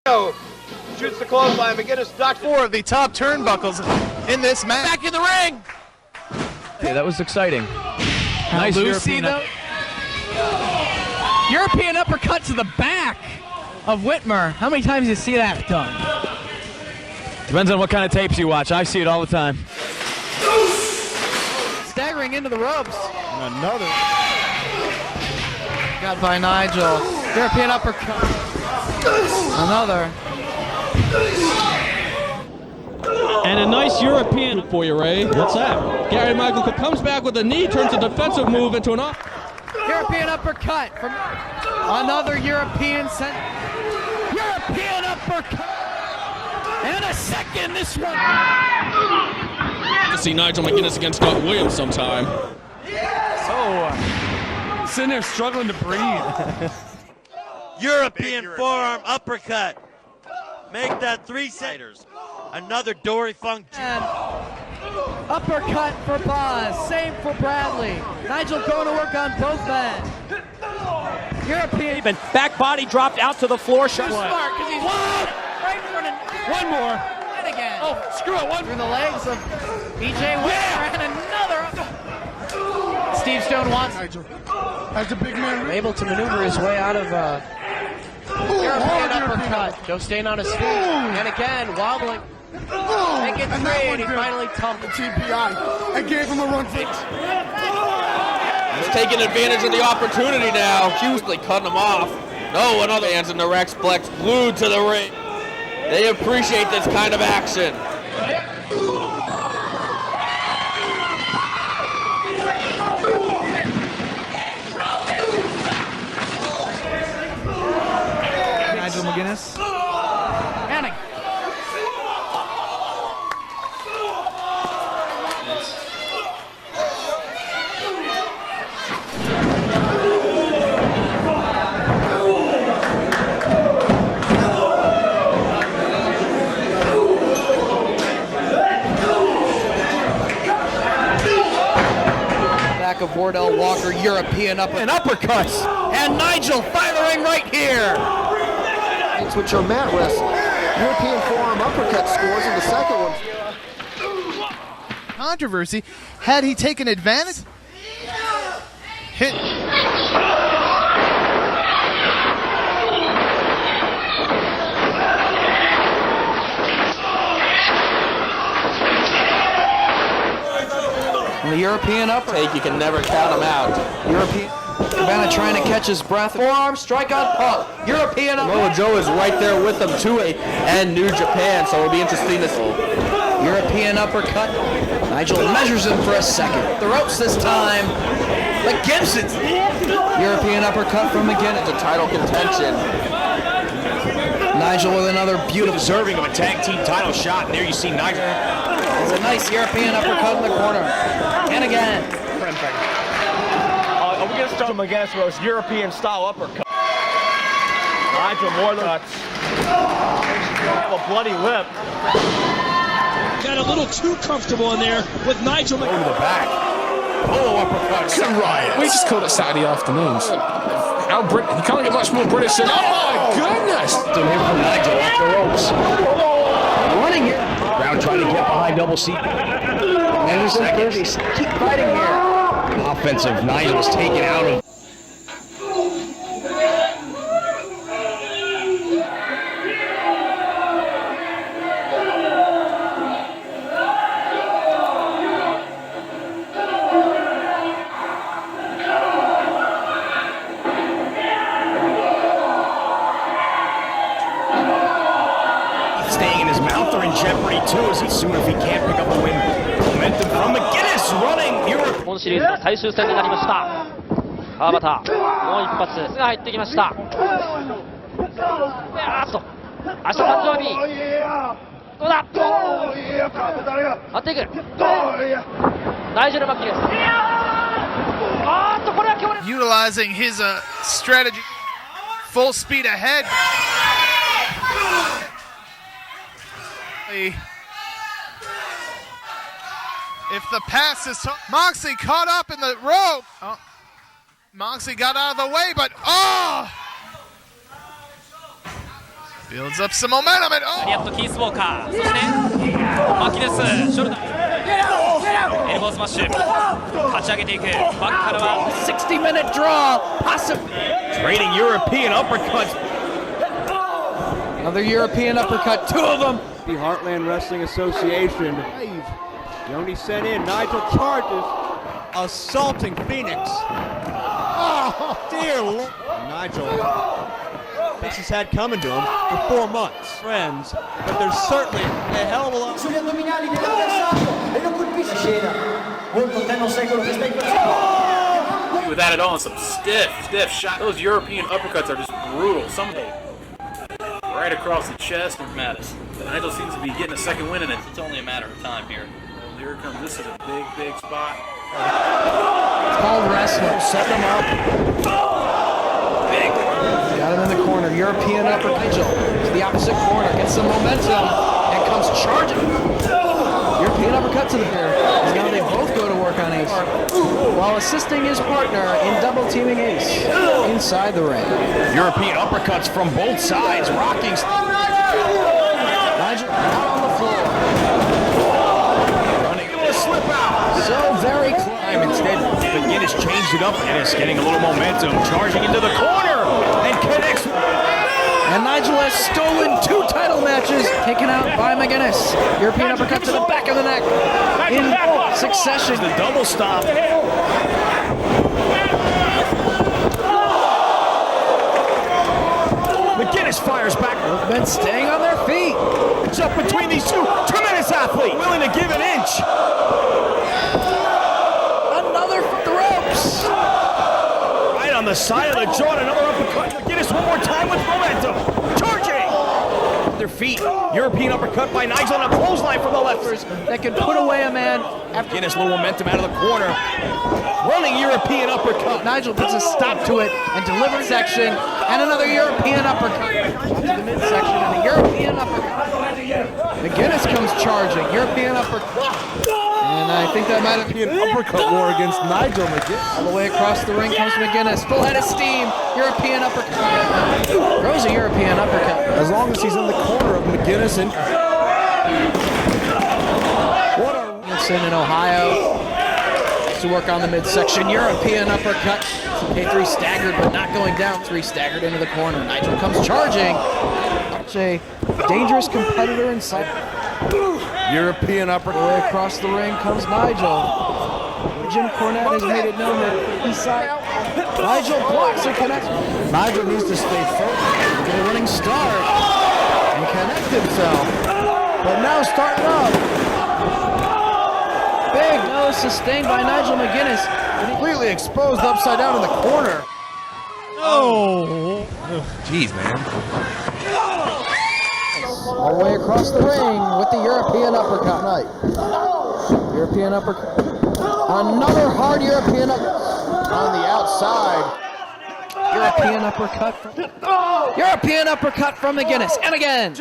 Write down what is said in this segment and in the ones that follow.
Shoots the clothesline. McGuinness ducks 4 of the top turnbuckles in this match. Back in the ring. Hey, that was exciting. Nice Lucy, though. European uppercut to the back of Whitmer. How many times do you see that done? Depends on what kind of tapes you watch. I see it all the time. Staggering into the ropes. Another. Got by Nigel. European uppercut. Another. And a nice European for you, Ray. What's that? Gary Michael comes back with a knee, turns a defensive move into an up. European uppercut from another European uppercut. And a second, this one. To see Nigel McGuinness against Doug Williams sometime. Sitting there struggling to breathe. European forearm uppercut. Make that 3 centers. Another Dory Funk. Uppercut for Boz. Same for Bradley. Nigel going to work on both men. European. Back body dropped out to the floor. Too smart because he's right in front of. One more. And again. Oh, screw it. One through the legs of BJ Whitmer and another. Steve Stone wants. Nigel as a big man. Able to maneuver his way out of European uppercut. Joe staying on his feet. And again, wobbling. Make it 3, and he finally tumbled. TPI. I gave him a run for it. He's taking advantage of the opportunity now. Hughley cutting him off. No, another hands in the Rexplex, glued to the ring. They appreciate this kind of action. Nigel McGuinness. Manning. Back of Wardell Walker, European uppercuts. And Nigel firing right here. It's with your mat wrestling. European forearm uppercut scores in the second one. Controversy. Had he taken advantage? Hit. And the European uppercut. You can never count him out. European. Cabana trying to catch his breath. Forearm strike on Punk. European Samoa Joe is right there with them too, and New Japan, so it'll be interesting to see. European uppercut. Nigel measures him for a second. The ropes this time. But Gibson. European uppercut from McGuinness. The title contention. Nigel with another beautiful. Deserving of a tag team title shot, and there you see Nigel. It's a nice European uppercut in the corner. And again. Are we going to start McGuinness with those European style uppercut? Nigel more than cuts. Have a bloody lip. Got a little too comfortable in there with Nigel Over the back. Oh, uppercut. We just called it Saturday afternoons. How you can't get much more British than. Oh my goodness! Nigel off the ropes. Running here. Brown trying to get behind double C. And seconds. Keep fighting here. Offensive Nigel was taken out of. Staying in his mouth are in jeopardy too, as soon as he can't pick up a win. Momentum from McGuinness running Europe. 今シリーズの最終戦になりました。川端、もう一発が入ってきました。明日誕生日。どうだ。当ていく。ナイジェル・マッキーです。これは強烈。 Utilizing his strategy. Full speed ahead. If the pass is Moxley caught up in the rope. Oh. Moxley got out of the way, but Builds up some momentum and ラリアットキースウォーカー、そしてマキネスショルダー、エルボースマッシュ、勝ち上げていく。バックからは 60-minute draw, possibly. Trading European uppercuts. Another European uppercut, two of them. The Heartland Wrestling Association. Yoni sent in, Nigel charges, assaulting Phoenix. Oh, dear Lord. Nigel thinks he's had coming to him for 4 months. Friends, but there's certainly a hell of a lot. With that it on, some stiff shots. Those European uppercuts are just brutal. Some of them right across the chest of Mattis. Nigel seems to be getting a second win in it. It's only a matter of time here. Well, here it comes. This is a big spot. It's called wrestling. Set them up. Big. Got him in the corner. European uppercut. Nigel to the opposite corner. Gets some momentum and comes charging. European uppercut to the pair. And now they both go to work on Ace, while assisting his partner in double teaming Ace inside the ring. European uppercuts from both sides, rocking. Nigel out on the floor. Running a slip out. So very close. Instead, McGuinness changed it up. McGuinness getting a little momentum, charging into the corner, and connects. And Nigel has stolen 2 title matches, taken out by McGuinness. European uppercut to the back of the neck in succession. The double stop. McGuinness fires back. Both men staying on their feet. It's up between these two. Tremendous athlete, willing to give an inch. Another from the ropes. Right on the side of the jaw, and another uppercut. McGuinness one more time with momentum. Charging. Their feet. European uppercut by Nigel and a clothesline from the left. That can put away a man after. McGuinness a little momentum out of the corner. Running European uppercut. Nigel puts a stop to it and delivers section. And another European uppercut to the midsection and a European uppercut. McGuinness comes charging. European uppercut. And I think that might have been an uppercut war against Nigel McGuinness. All the way across the ring comes McGuinness. Full head of steam. European uppercut. Throws a European uppercut. As long as he's in the corner of McGuinness and Wilson in Ohio to work on the midsection. European uppercut. K3 staggered but not going down. 3 staggered into the corner. Nigel comes charging. Such a dangerous competitor inside. European uppercut. All the way across the ring comes Nigel. Jim Cornette has made it known that he's side. Nigel blocks and connects. Nigel needs to stay focused. Get a running start and connect himself. But now starting up. Big nose sustained by Nigel McGuinness. Completely exposed upside down in the corner. Oh. Jeez, man. All the way across the ring with the European uppercut. European uppercut. Another hard European uppercut on the outside. European uppercut. European uppercut from McGuinness. And again.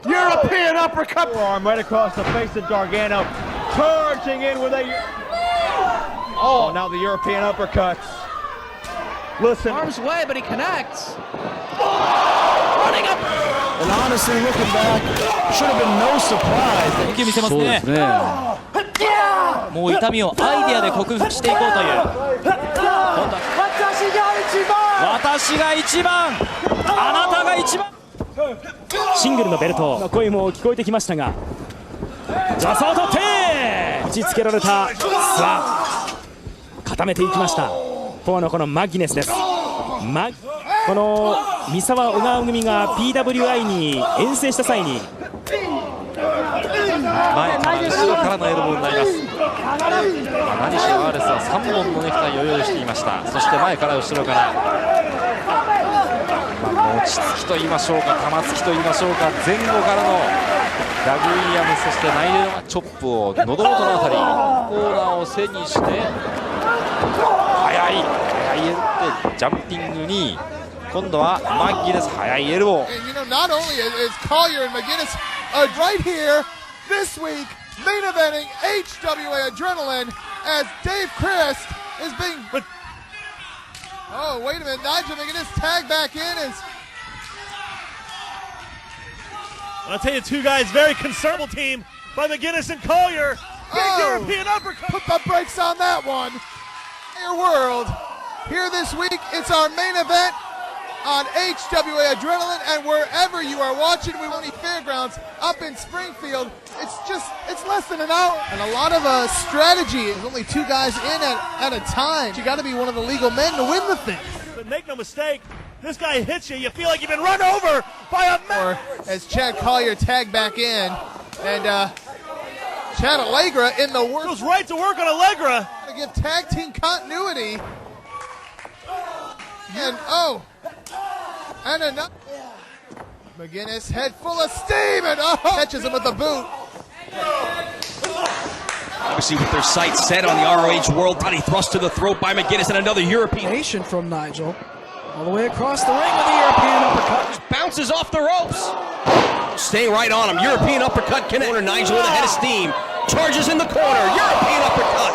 European uppercut. Arm right across the face of Gargano. Charging in with a... Oh, now the European uppercuts. Listen. Arms way, but he connects. Running up. And honestly, looking back, should have been no surprise. 見せますね。もう痛みをアイデアで克服していこうという。私が一番。あなたが一番。シングルのベルトの声も聞こえてきましたが、助走を取って打ちつけられた。さあ固めていきました。フォアのこのマギネスです。この三沢小川組が PWI に遠征した際に前から後ろからのエルボーになります。何しろアーレスは3本のネクタイを用意していました。そして前から後ろから、持ちつきと言いましょうか玉突きと言いましょうか、前後からのダグ・ウィリアムス、そしてナイルのチョップを喉元のあたりコーナーを背にして速いエルってジャンピングに今度はマッギネス速いエルボー。Not only is Collier and McGuinness right here this week main eventing HWA Adrenaline as Dave Christ is being... Oh, wait a minute. Nigel McGuinness tagged back in as I'll tell you, two guys, very conservative team by McGuinness and Collier. Big European uppercut. Put the brakes on that one. Your world. Here this week, it's our main event on HWA Adrenaline, and wherever you are watching, we County Fairgrounds up in Springfield. It's less than an hour, and a lot of strategy. There's only two guys in at a time. You got to be one of the legal men to win the thing. But make no mistake, this guy hits you. You feel like you've been run over by a man. As Chad Collier tagged back in, and Chad Allegra in the work. Goes right to work on Allegra. To give tag team continuity. And another. McGuinness head full of steam and catches him with the boot. Obviously with their sights set on the ROH World, body thrust to the throat by McGuinness and another European. Nation from Nigel. All the way across the ring with the European uppercut. Just bounces off the ropes. Staying right on him. European uppercut connect. Nigel with a head of steam. Charges in the corner. European uppercut.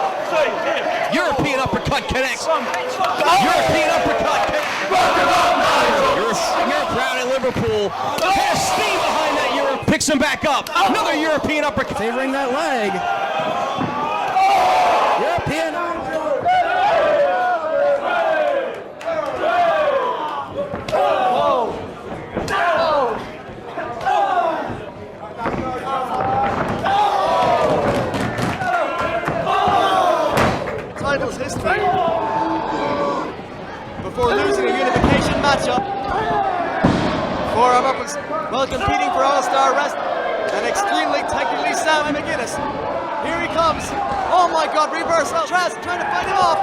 European uppercut connects. European uppercut connects. You're proud in Liverpool. Head of steam behind that Europe. Picks him back up. Another European uppercut. Favoring that leg. European Nigels history before losing a unification matchup. Forearm uppers while competing for All-Star Wrestling. And extremely technically sound McGuinness. Here he comes. Oh my God, reversal. Trask trying to fight him off.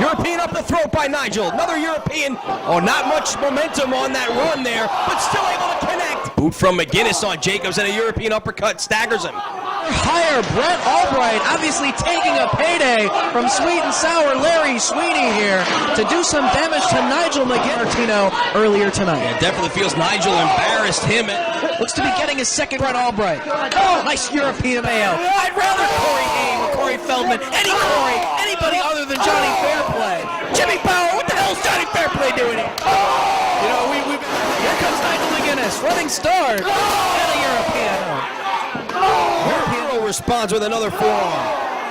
European up the throat by Nigel. Another European. Oh, not much momentum on that run there, but still able to connect. Boot from McGuinness on Jacobs and a European uppercut staggers him. Higher Brett Albright obviously taking a payday from Sweet and Sour Larry Sweeney here to do some damage to Nigel McGuinness earlier tonight. Yeah, definitely feels Nigel embarrassed him. Looks to be getting his second Brett Albright. Oh, nice European mayo. I'd rather Corey Haim or Corey Feldman. Anybody other than Johnny Fairplay. Jimmy Power, what the hell is Johnny Fairplay doing here? You know, here comes Nigel McGuinness, running start. And a European. Responds with another forearm.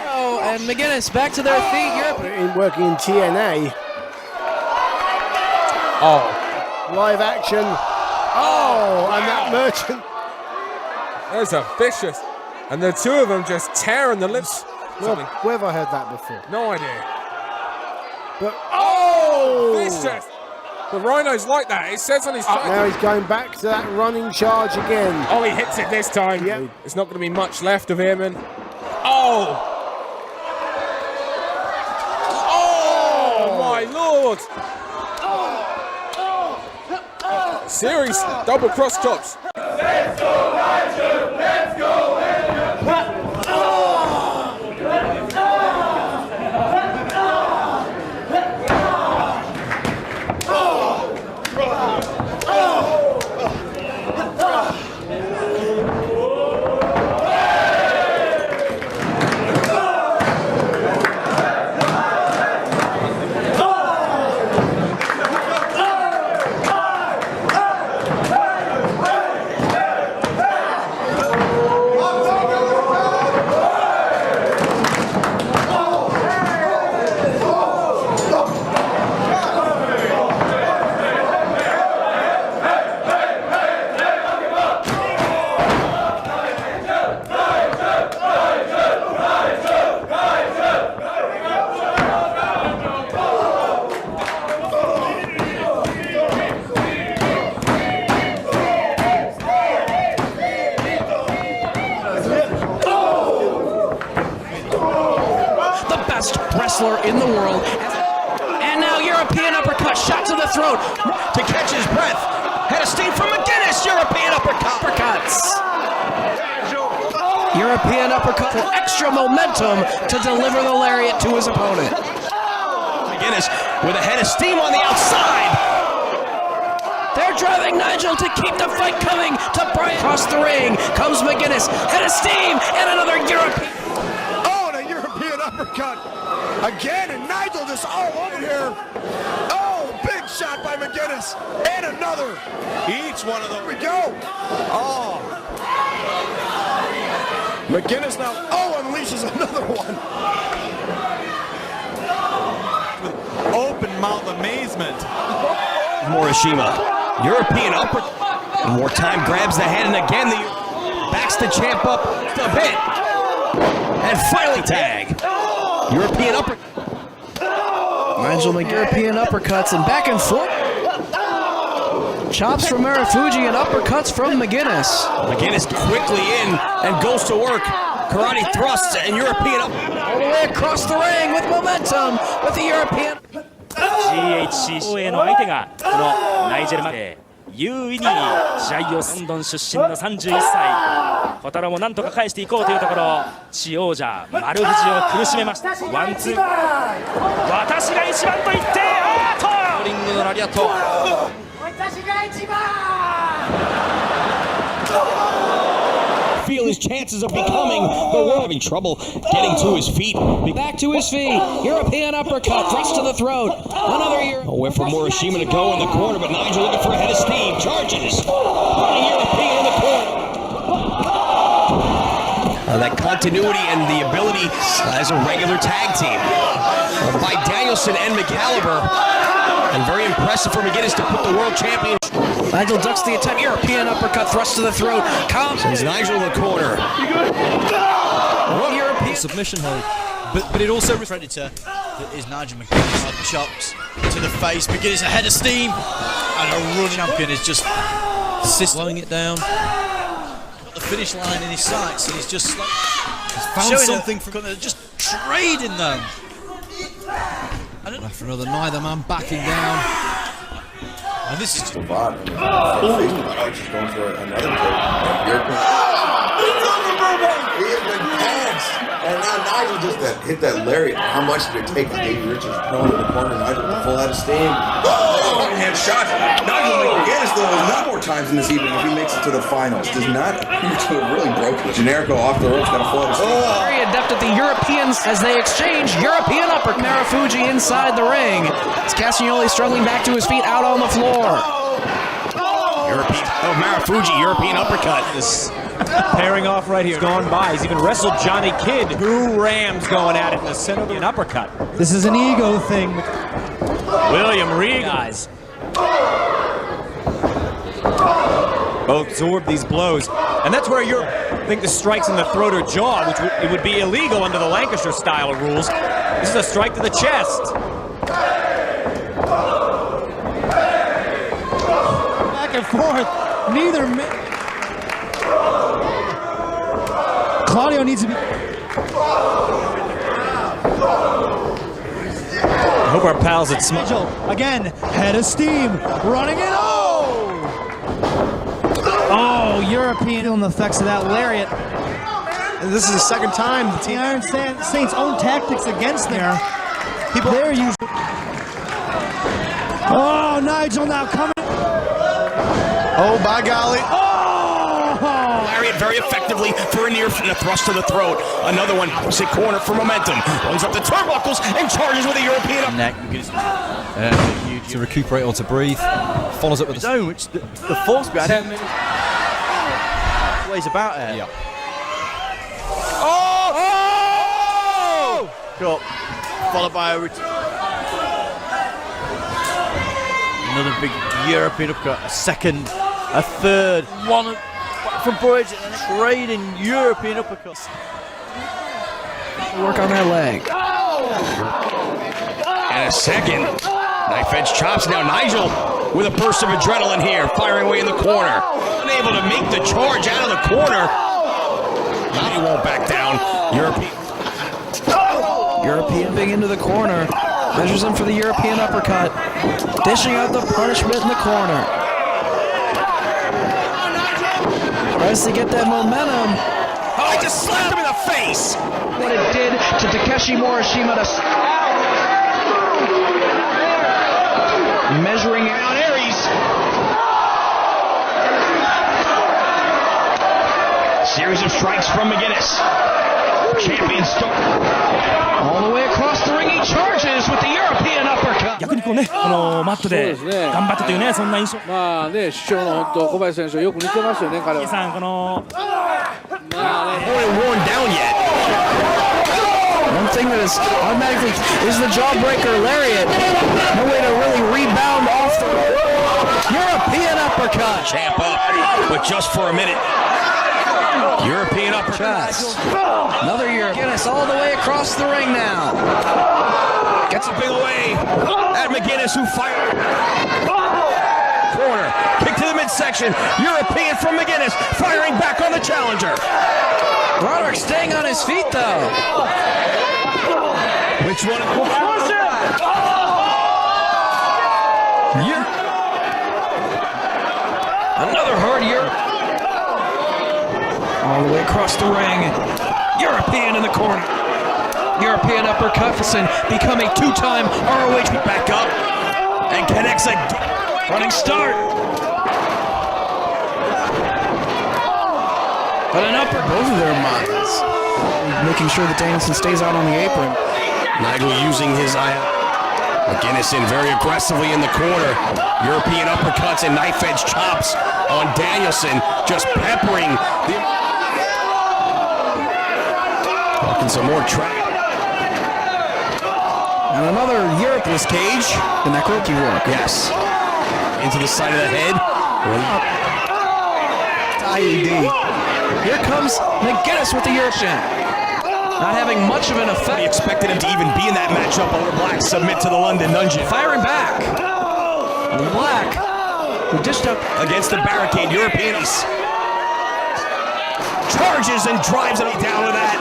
Oh, and McGuinness back to their feet. Working in TNA. Oh. Live action. Oh, and that Merchant. Those are vicious. And the two of them just tearing the lips. Where have I heard that before? No idea. But vicious. The Rhino's like that. It says on his face. Now he's going back to that running charge again. Oh, he hits it this time. Yep. There's not going to be much left of him. And oh my Lord! Series double cross chops. Let's go, Nigel! Let's go! Wrestler in the world. And now European uppercut, shot to the throat to catch his breath. Head of steam from McGuinness. European uppercuts. European uppercut for extra momentum to deliver the lariat to his opponent. McGuinness with a head of steam on the outside. They're driving Nigel to keep the fight coming to Brian. Across the ring comes McGuinness, head of steam, and another European. Oh, and a European uppercut again, and Nigel just all over here. Oh, big shot by McGuinness. And another. Each one of them. Here we go. Oh. McGuinness now, unleashes another one. With open mouth amazement. Morishima, European upper. One more time, grabs the head, and again, the backs the champ up a bit. And finally tag. European upper. Nigel McGuinness, European uppercuts, and back and forth. Chops from Marufuji and uppercuts from McGuinness. McGuinness quickly in and goes to work. Karate thrusts and European up. All the way across the ring with momentum with the European. GHC への相手がこのナイジェル・マゲ優位に試合をロンドン出身の31歳小太郎もなんとか返していこうというところ地王者丸藤を苦しめました。ワンツー私が一番と言ってリングのラリアット私が一番Feel his chances of becoming the world. Having trouble getting to his feet. Back to his feet. European uppercut, thrust to the throat. Another year. Away for Morishima to go in the corner, but Nigel looking for a head of steam. Charges. Running European in the corner. That continuity and the ability as a regular tag team by Danielson and McCalliber. And very impressive for McGuinness to put the world champion. Nigel ducks the attempt. European uppercut, thrust to the throat. Sends Nigel in the corner. European submission hold. But it also predator that is Nigel McGuinness. Chops to the face. McGuinness ahead of steam. And a run champion is just slowing it down. Got the finish line in his sights and he's just found something from just trading them. Left for another neither man backing down. And this is just just going for another He has been passed. And now Nigel just hit that lariat. How much did it take for Davey Richards throwing in the corner? Nigel full out of steam. Oh, hand shot. Nigel McGuinness, though, has not more times in this evening if he makes it to the finals. Does not appear to have really broken. Generico off the ropes, got a full out of steam. Very adept at the Europeans as they exchange European uppercut. Marufuji inside the ring. It's Castagnoli struggling back to his feet out on the floor. Marufuji, European uppercut. This pairing off right here. Gone by. He's even wrestled Johnny Kidd. Two Rams going at it in the center of an uppercut. This is an ego thing. William Regal. Guys. Both absorb these blows. And that's where I think the strikes in the throat or jaw, which it would be illegal under the Lancashire style of rules. This is a strike to the chest. Back and forth. Neither Claudio needs to be. I hope our pals at Nigel again, head of steam, running it. Oh, European feeling the effects of that lariat. And this is the second time the team Iron Saints' own tactics against them. People they're using. Oh, Nigel now coming. Oh, by golly. Oh! Lariat very effectively for a near thrust to the throat. Another one, opposite corner for momentum. Runs up the turnbuckles and charges with a European up. Neck, to recuperate or to breathe. Follows up with his own, which the force behind 10 minutes. Ways about it. Yeah. Oh! Got followed by a another big European uppercut, a second, a third, one from Boyd, and trading European uppercuts. Work on that leg. And a second. Knife edge chops now. Nigel with a burst of adrenaline here, firing away in the corner. Unable to make the charge out of the corner. Now he won't back down. European big into the corner. Measures him for the European uppercut. Dishing out the punishment in the corner. Tries to get that momentum. Oh, I just slapped him in the face. What it did to Takeshi Morishima to measuring out Aries. Series of strikes from McGuinness. Champion all the way across the ring. He charges with the European uppercut. 逆にこうね、このマットで頑張ったというね、そんな印象。まあね、師匠の本当小林選手よく似てますよね、彼は。さんこの。worn down yet. One thing that is automatically is the jawbreaker lariat. No way to really rebound off the European uppercut. Champ up, but just for a minute. European uppercut. Another McGuinness all the way across the ring now. Gets a big away at McGuinness, who fired. Corner, kick to the midsection. European from McGuinness, firing back on the challenger. Broderick staying on his feet though. Which one? Another hard year. All the way across the ring. European in the corner. European uppercut. Become a two-time ROH. Back up and connects a running start. But an upper. Both of their minds. Making sure that Danielson stays out on the apron. Nigel using his eye. McGuinness in very aggressively in the corner. European uppercuts and knife edge chops on Danielson. Just peppering the. Talking some more track. And another Europe in this cage. The Nekroki work. Yes. Into the side of the head. IED. Here comes McGuinness with the European. Not having much of an effect. We expected him to even be in that matchup over Black. Submit to the London Dungeon. Firing back. Black, who dished up against the barricade. European charges and drives it down with that.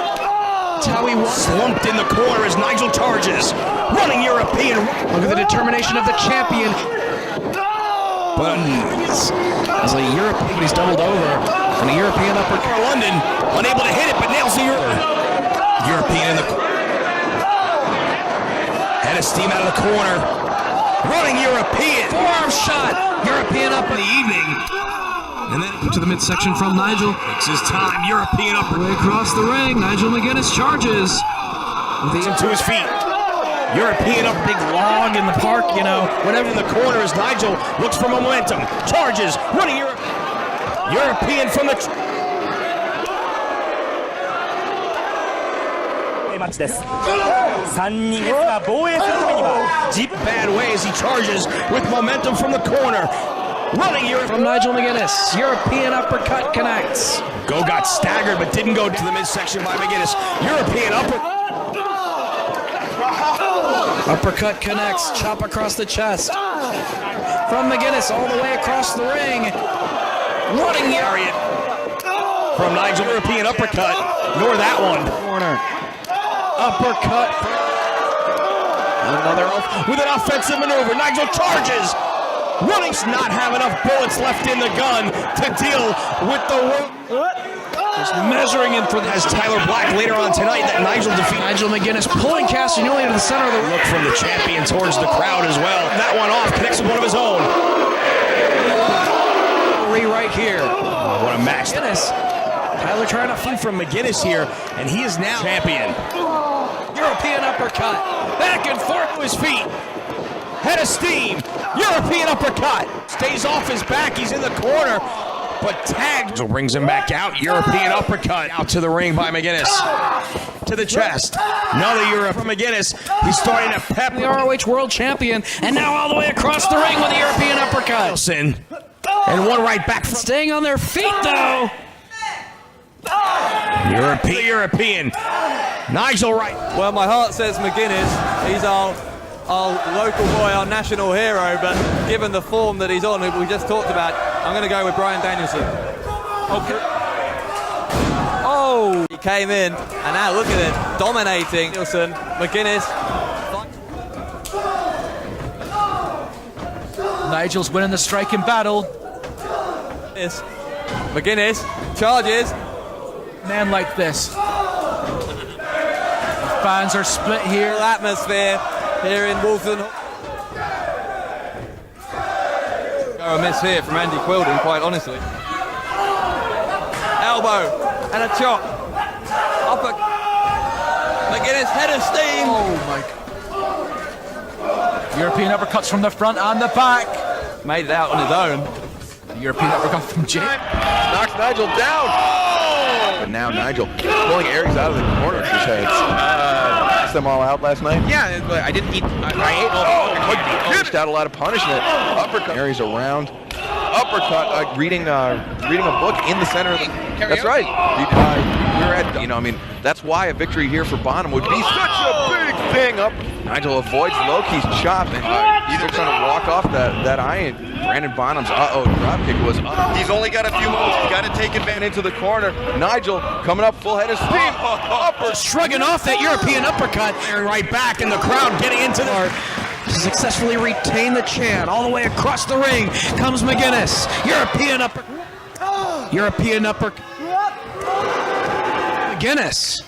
That's how he was. Slumped in the corner as Nigel charges. Running European. Look at the determination of the champion. But as a European, he's doubled over. And a European uppercut. London unable to hit it, but nails the European in the head of steam out of the corner. Running European. Forearm shot. European up in the evening. And then to the midsection from Nigel. Takes his time. European up way across the ring. Nigel McGuinness charges. With him to his feet. European up, big log in the park, you know. Whatever in the corner as Nigel looks for momentum. Charges. Running European from the. Match です。3人ですが防衛するためには bad way as he charges with momentum from the corner. Running Europe from Nigel McGuinness. European uppercut connects. Go got staggered but didn't go to the midsection by McGuinness. European uppercut connects. Chop across the chest. From McGuinness all the way across the ring. Running Lariat from Nigel. European uppercut. Ignore that one. Corner. Uppercut. Another with an offensive maneuver. Nigel charges. Running's not have enough bullets left in the gun to deal with the. Just measuring in for the. As Tyler Black later on tonight that Nigel defeated. Nigel McGuinness pulling Castagnoli into the center of the. Look from the champion towards the crowd as well. That one off connects with one of his own. Right here. Oh, what a match. McGuinness. Tyler trying to fight from McGuinness here, and he is now champion. European uppercut. Back and forth to his feet. Head of steam. European uppercut. Stays off his back. He's in the corner, but tagged. So brings him back out. European uppercut. Out to the ring by McGuinness. To the chest. Another Europe from McGuinness. He's starting to pep. The ROH World Champion, and now all the way across the ring with the European uppercut. And one right back. Staying on their feet, though. European. Nigel right. Well, my heart says McGuinness. He's our local boy, our national hero, but given the form that he's on, we just talked about, I'm going to go with Bryan Danielson. Okay. Oh, he came in, and now look at it, dominating Danielson. McGuinness. Nigel's winning the striking battle. McGuinness charges. Man like this. Fans are split here. Atmosphere here in Walton. A miss here from Andy Quilden, quite honestly. Elbow and a chop. McGuinness, head of steam. Oh my. European uppercuts from the front and the back. Made it out on his own. The European uppercut from Jake. Knocks Nigel down. Oh! But now Nigel pulling Aries out of the corner with his heads. Knocked them all out last night. Yeah, but I didn't eat. I ate all the Dished out a lot of punishment. Uppercut. Aries around. Uppercut. Reading a book in the center of the. That's right. We're at. I mean, that's why a victory here for Bonham would be such a big thing. Up. Nigel avoids Loki's chop and either trying to walk off that iron. Brandon Bonham's drop kick was up. He's only got a few moments. He's got to take advantage into the corner. Nigel coming up full head of steam. Shrugging off that European uppercut. And right back in the crowd getting into the... Successfully retain the chant all the way across the ring. Comes McGuinness. European uppercut. European uppercut. McGuinness.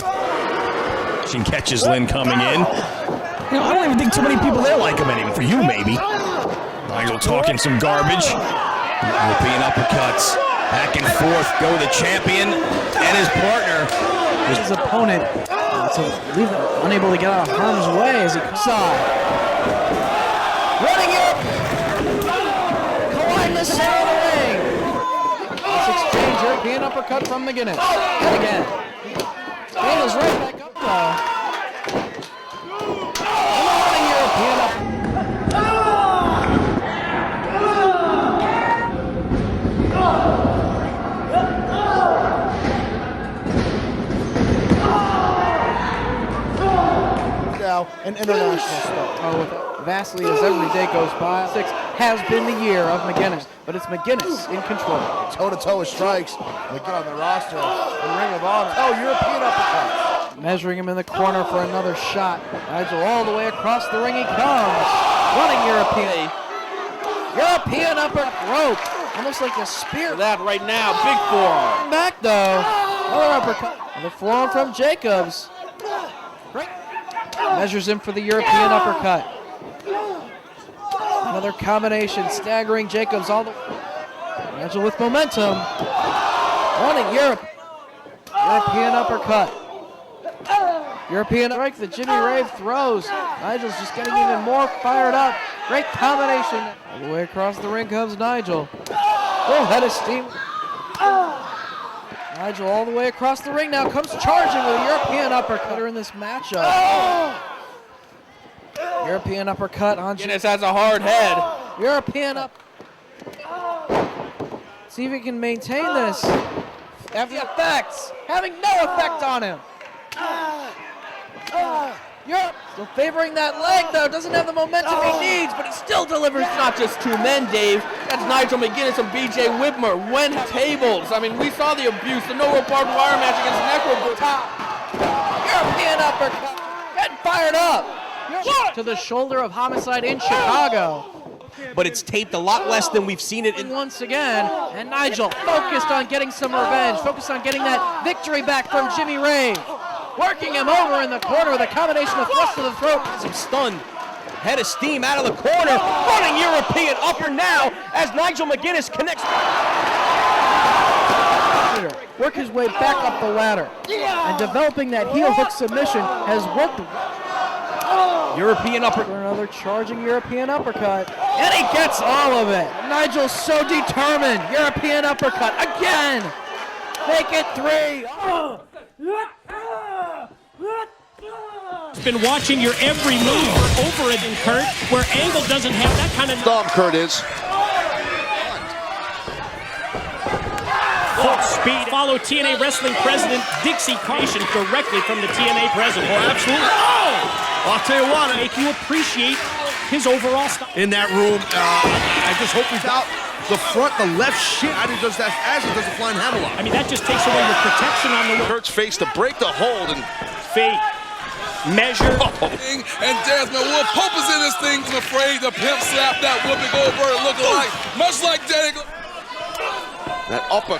She catches Lynn coming in. I don't even think too many people there like him anymore. For you, maybe. Nigel talking some garbage. European uppercuts. Back and forth go the champion and his partner. His opponent to leave them unable to get out of harm's way as he comes side. Running it! Collide the center of the ring. This exchange, European uppercut from McGuinness. And again. Daniel's right back up though. European uppercut. An international star. Vastly as every day goes by, 6 has been the year of McGuinness, but it's McGuinness in control. Toe-to-toe strikes. McGuinness on the roster. In Ring of Honor. Oh, European uppercut. Measuring him in the corner for another shot. Nigel all the way across the ring he comes. Running European. European upper rope. Almost like a spear. That right now, big forearm. Back though. Another uppercut. The forearm from Jacobs. Great. Measures him for the European uppercut. Another combination, staggering Jacobs all the way. Nigel with momentum. Running European uppercut. European strike that Jimmy Rave throws. Nigel's just getting even more fired up. Great combination. All the way across the ring comes Nigel. Full head of steam. Nigel all the way across the ring now comes charging with a European uppercut in this matchup. European uppercut on Guinness has a hard head. European up. See if he can maintain this. After the effects, having no effect on him. Europe still favoring that leg though, doesn't have the momentum he needs, but he still delivers. It's not just two men, Dave. That's Nigel McGuinness and BJ Whitmer. When tables. I mean, we saw the abuse, the no barbed wire match against Necro. European uppercut, getting fired up. To the shoulder of Homicide in Chicago. But it's taped a lot less than we've seen it in. Once again, and Nigel focused on getting some revenge, focused on getting that victory back from Jimmy Rave. Working him over in the corner with a combination of thrust to the throat. Some stunned. Head of steam out of the corner. Running European upper now as Nigel McGuinness connects. Work his way back up the ladder. And developing that heel hook submission has worked. European uppercut. Another charging European uppercut. And he gets all of it. Nigel's so determined. European uppercut again. Make it 3. Been watching your every move over it, Kurt, where Angle doesn't have that kind of... Stomp, Kurt is. Full speed. Follow TNA Wrestling President Dixie Carson directly from the TNA President. Oh, absolutely. Oh! I'll tell you what. Make you appreciate his overall style. In that room, I just hope he's out. The front, the left shin, as he does a flying hammerlock. I mean, that just takes away your protection on the... Kurt's face to break the hold and... Fate. Measure. And Desmond Wolf Pope is in this thing. I'm afraid the pimp slapped that whooping over and looking like, much like Danny. That upper.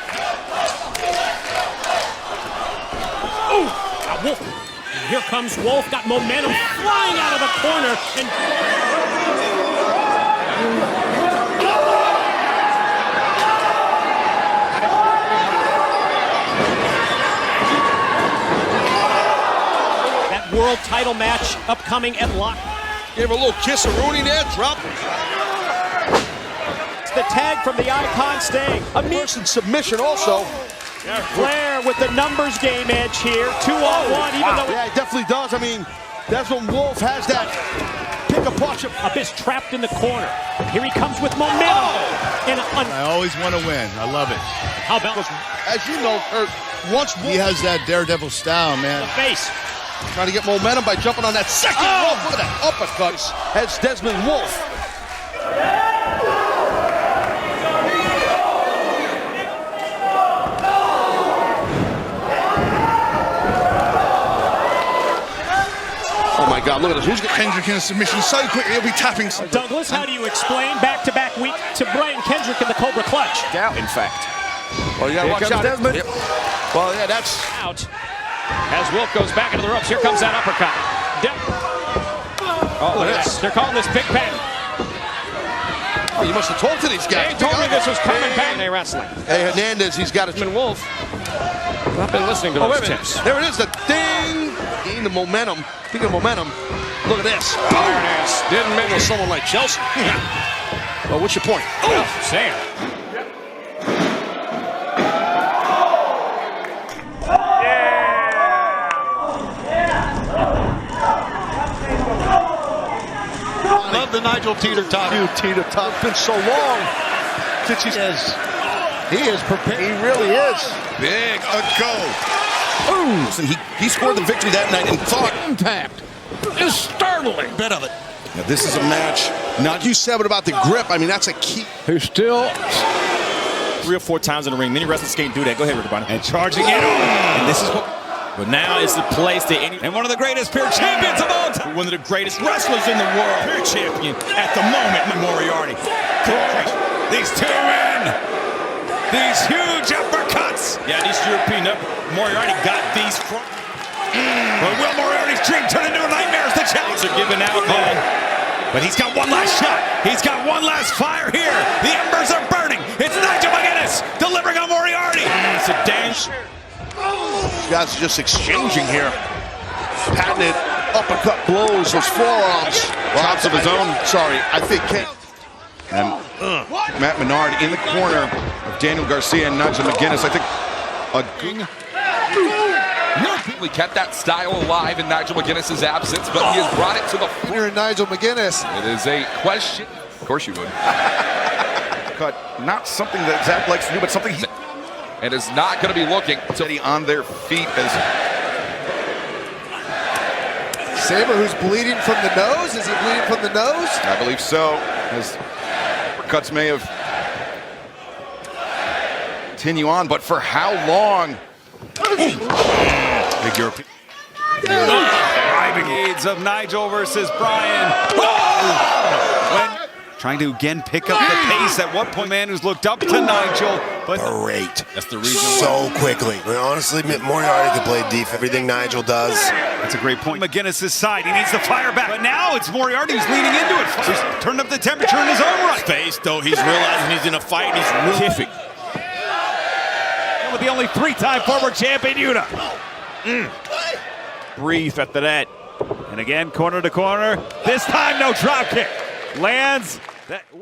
Ooh, now Wolf. And here comes Wolf, got momentum flying out of the corner. And world title match upcoming at Lock. Gave a little kiss-a-rooney there, drop. It's the tag from the Icon staying. A person submission also. Flair with the numbers game edge here. 2-on-1, even though... Yeah, it definitely does. I mean, that's when Wolf has that pick-a-punch. Abyss trapped in the corner. Here he comes with momentum. I always want to win. I love it. How about... As you know, Kurt, once Wolf... He has that daredevil style, man. The face. Trying to get momentum by jumping on that second rope. Look at that uppercut. That's Desmond Wolf. Oh my God, look at this. Who's got Kendrick in a submission so quickly, he'll be tapping. Douglas, how do you explain back-to-back week to Brian Kendrick in the Cobra Clutch? Down, in fact. Well, you gotta watch out. Desmond. Yep. Well, yeah, that's out. As Wolf goes back into the ropes, here comes that uppercut. Oh, look at this. They're calling this Big Ben. Oh, you must have talked to these guys. They told me this was coming back. They wrestling. Hey, Hernandez, he's got it. Wolf. I've been listening to those tips. There it is, the ding. Gain the momentum. Speaking of momentum, look at this. There it is. Didn't make with someone like Chelsea. Well, what's your point? Oh, Sam. Love the Nigel teeter-tot. Teeter-tot. It's been so long since he is prepared. He really is. Big go. Ooh. So he scored the victory that night and thought impact is startling. Bet of it. Now this is a match. Not you said it about the grip. I mean, that's a key. Who's still 3 or 4 times in the ring. Many wrestlers can't do that. Go ahead, Rick Bonner. And charging it. And this is what. But now is the place to and one of the greatest pure champions of all time. One of the greatest wrestlers in the world. Pure champion at the moment, Moriarty. These two men. These huge uppercuts. Yeah, these European Moriarty got these from. But will Moriarty's dream turn into a nightmare as the challenges are given out, man? But he's got one last shot. He's got one last fire here. The embers are burning. It's Nigel McGuinness delivering on Moriarty. It's a dance. These guys are just exchanging here. Patented uppercut blows, those forearms. Tops of his own. Sorry, I think Ken. And Matt Menard in the corner of Daniel Garcia and Nigel McGuinness. I think We kept that style alive in Nigel McGuinness's absence, but he has brought it to the floor. Here, Nigel McGuinness. It is a question. Of course you would. cut, not something that Zach likes to do, but something he and is not going to be looking to be on their feet as Sabre, who's bleeding from the nose. Is he bleeding from the nose? I believe so. As uppercuts may have continue on, but for how long? Big European. Driving aids of Nigel versus Brian. Trying to again pick up the pace at one point, man who's looked up to Nigel. But great. That's the reason so quickly. I mean, honestly, Moriarty can play deep. Everything Nigel does. That's a great point. McGuinness' side. He needs to fire back. But now it's Moriarty who's leaning into it. He's turned up the temperature in his own right. Face, though, he's realizing he's in a fight. And he's really terrific. With the only three-time former champion, Yuta. Brief after that. And again, corner to corner. This time, no drop kick. Lands. That